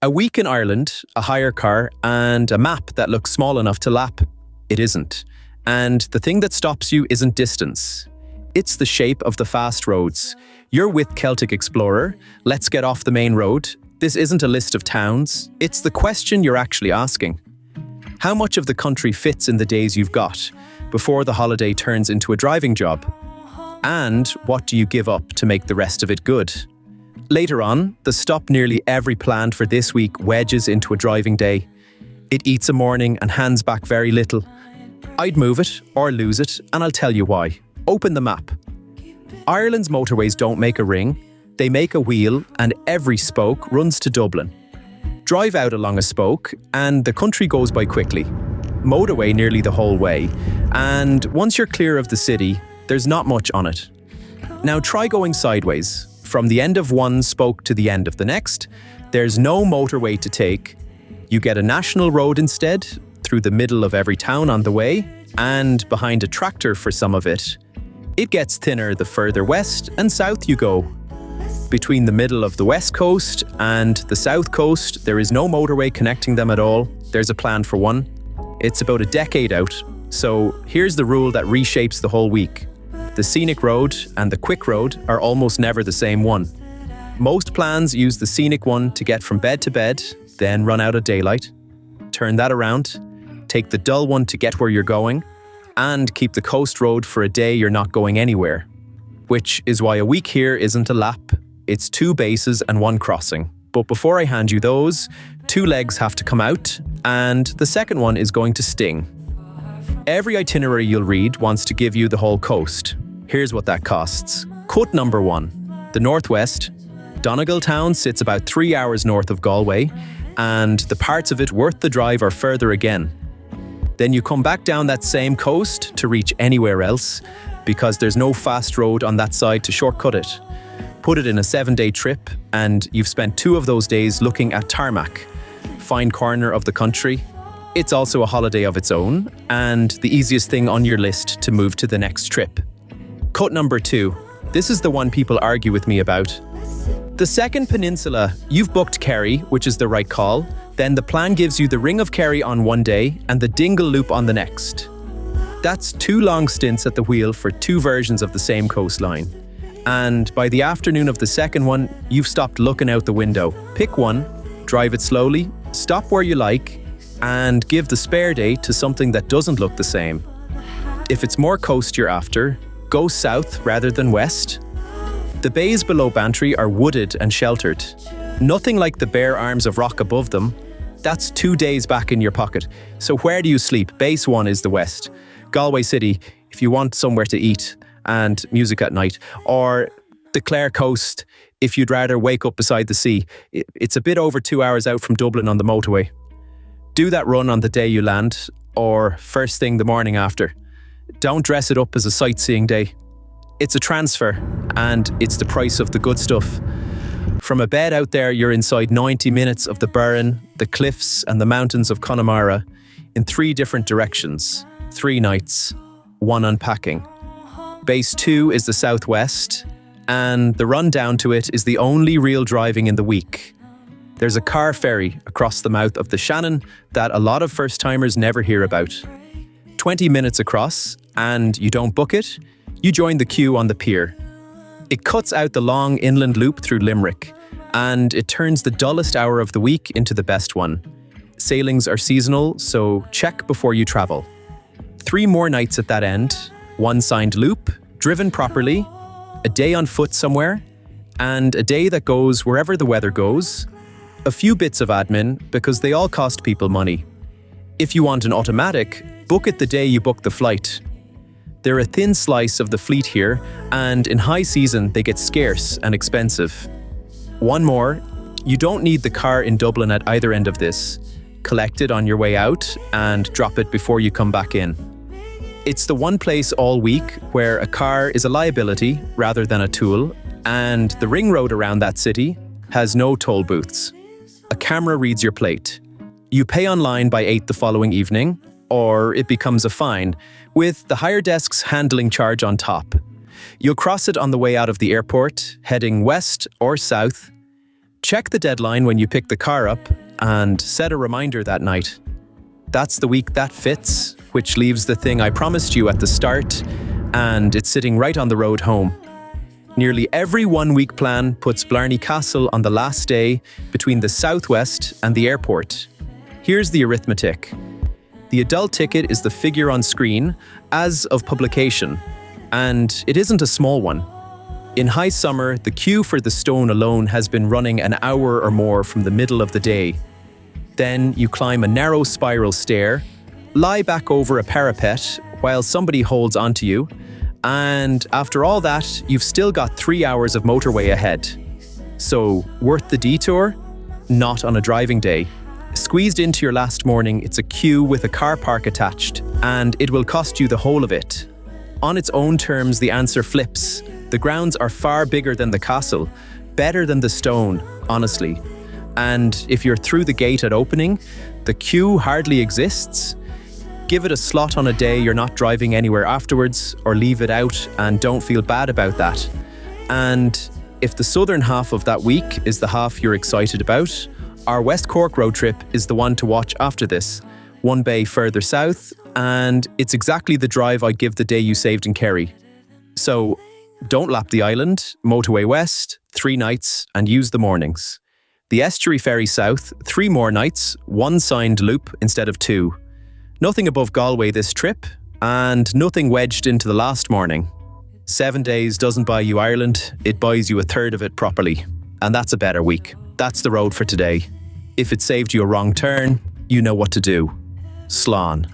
A week in Ireland, a hire car, and a map that looks small enough to lap. It isn't. And the thing that stops you isn't distance. It's the shape of the fast roads. You're with Celtic Explorer. Let's get off the main road. This isn't a list of towns. It's the question you're actually asking. How much of the country fits in the days you've got before the holiday turns into a driving job? And what do you give up to make the rest of it good? Later on, the stop nearly every plan for this week wedges into a driving day. It eats a morning and hands back very little. I'd move it or lose it, and I'll tell you why. Open the map. Ireland's motorways don't make a ring, they make a wheel, and every spoke runs to Dublin. Drive out along a spoke, and the country goes by quickly. Motorway nearly the whole way, and once you're clear of the city, there's not much on it. Now try going sideways. From the end of one spoke to the end of the next, there's no motorway to take. You get a national road instead, through the middle of every town on the way, and behind a tractor for some of it. It gets thinner the further west and south you go. Between the middle of the west coast and the south coast, there is no motorway connecting them at all. There's a plan for one. It's about a decade out, so here's the rule that reshapes the whole week. The scenic road and the quick road are almost never the same one. Most plans use the scenic one to get from bed to bed, then run out of daylight. Turn that around, take the dull one to get where you're going, and keep the coast road for a day you're not going anywhere. Which is why a week here isn't a lap, it's 2 bases and 1 crossing. But before I hand you those, 2 legs have to come out, and the second one is going to sting. Every itinerary you'll read wants to give you the whole coast. Here's what that costs. Cut number 1, the northwest. Donegal town sits about 3 hours north of Galway, and the parts of it worth the drive are further again. Then you come back down that same coast to reach anywhere else, because there's no fast road on that side to shortcut it. Put it in a 7-day trip, and you've spent 2 of those days looking at tarmac, fine corner of the country. It's also a holiday of its own, and the easiest thing on your list to move to the next trip. Cut number 2. This is the one people argue with me about. The second peninsula, you've booked Kerry, which is the right call. Then the plan gives you the Ring of Kerry on one day and the Dingle Loop on the next. That's 2 long stints at the wheel for 2 versions of the same coastline. And by the afternoon of the second one, you've stopped looking out the window. Pick one, drive it slowly, stop where you like, and give the spare day to something that doesn't look the same. If it's more coast you're after, go south rather than west. The bays below Bantry are wooded and sheltered. Nothing like the bare arms of rock above them. That's 2 days back in your pocket. So where do you sleep? Base 1 is the west. Galway City, if you want somewhere to eat and music at night. Or the Clare Coast, if you'd rather wake up beside the sea. It's a bit over 2 hours out from Dublin on the motorway. Do that run on the day you land, or first thing the morning after. Don't dress it up as a sightseeing day. It's a transfer, and it's the price of the good stuff. From a bed out there, you're inside 90 minutes of the Burren, the cliffs and the mountains of Connemara in 3 different directions, 3 nights, 1 unpacking. Base 2 is the southwest, and the run down to it is the only real driving in the week. There's a car ferry across the mouth of the Shannon that a lot of first-timers never hear about. 20 minutes across, and you don't book it, you join the queue on the pier. It cuts out the long inland loop through Limerick, and it turns the dullest hour of the week into the best one. Sailings are seasonal, so check before you travel. 3 more nights at that end, 1 signed loop, driven properly, a day on foot somewhere, and a day that goes wherever the weather goes. A few bits of admin, because they all cost people money. If you want an automatic, book it the day you book the flight. They're a thin slice of the fleet here, and in high season they get scarce and expensive. One more, you don't need the car in Dublin at either end of this. Collect it on your way out and drop it before you come back in. It's the one place all week where a car is a liability rather than a tool, and the ring road around that city has no toll booths. A camera reads your plate. You pay online by 8 the following evening, or it becomes a fine, with the hire desk's handling charge on top. You'll cross it on the way out of the airport, heading west or south. Check the deadline when you pick the car up and set a reminder that night. That's the week that fits, which leaves the thing I promised you at the start, and it's sitting right on the road home. Nearly every one-week plan puts Blarney Castle on the last day between the southwest and the airport. Here's the arithmetic. The adult ticket is the figure on screen as of publication, and it isn't a small one. In high summer, the queue for the stone alone has been running an hour or more from the middle of the day. Then you climb a narrow spiral stair, lie back over a parapet while somebody holds onto you, and after all that, you've still got 3 hours of motorway ahead. So, worth the detour? Not on a driving day. Squeezed into your last morning, it's a queue with a car park attached, and it will cost you the whole of it. On its own terms, the answer flips. The grounds are far bigger than the castle, better than the stone, honestly. And if you're through the gate at opening, the queue hardly exists. Give it a slot on a day you're not driving anywhere afterwards, or leave it out and don't feel bad about that. And if the southern half of that week is the half you're excited about, our West Cork road trip is the one to watch after this. One bay further south, and it's exactly the drive I'd give the day you saved in Kerry. So, don't lap the island, motorway west, 3 nights, and use the mornings. The estuary ferry south, 3 more nights, 1 signed loop instead of 2. Nothing above Galway this trip, and nothing wedged into the last morning. 7 days doesn't buy you Ireland, it buys you a third of it properly. And that's a better week. That's the road for today. If it saved you a wrong turn, you know what to do. Slán.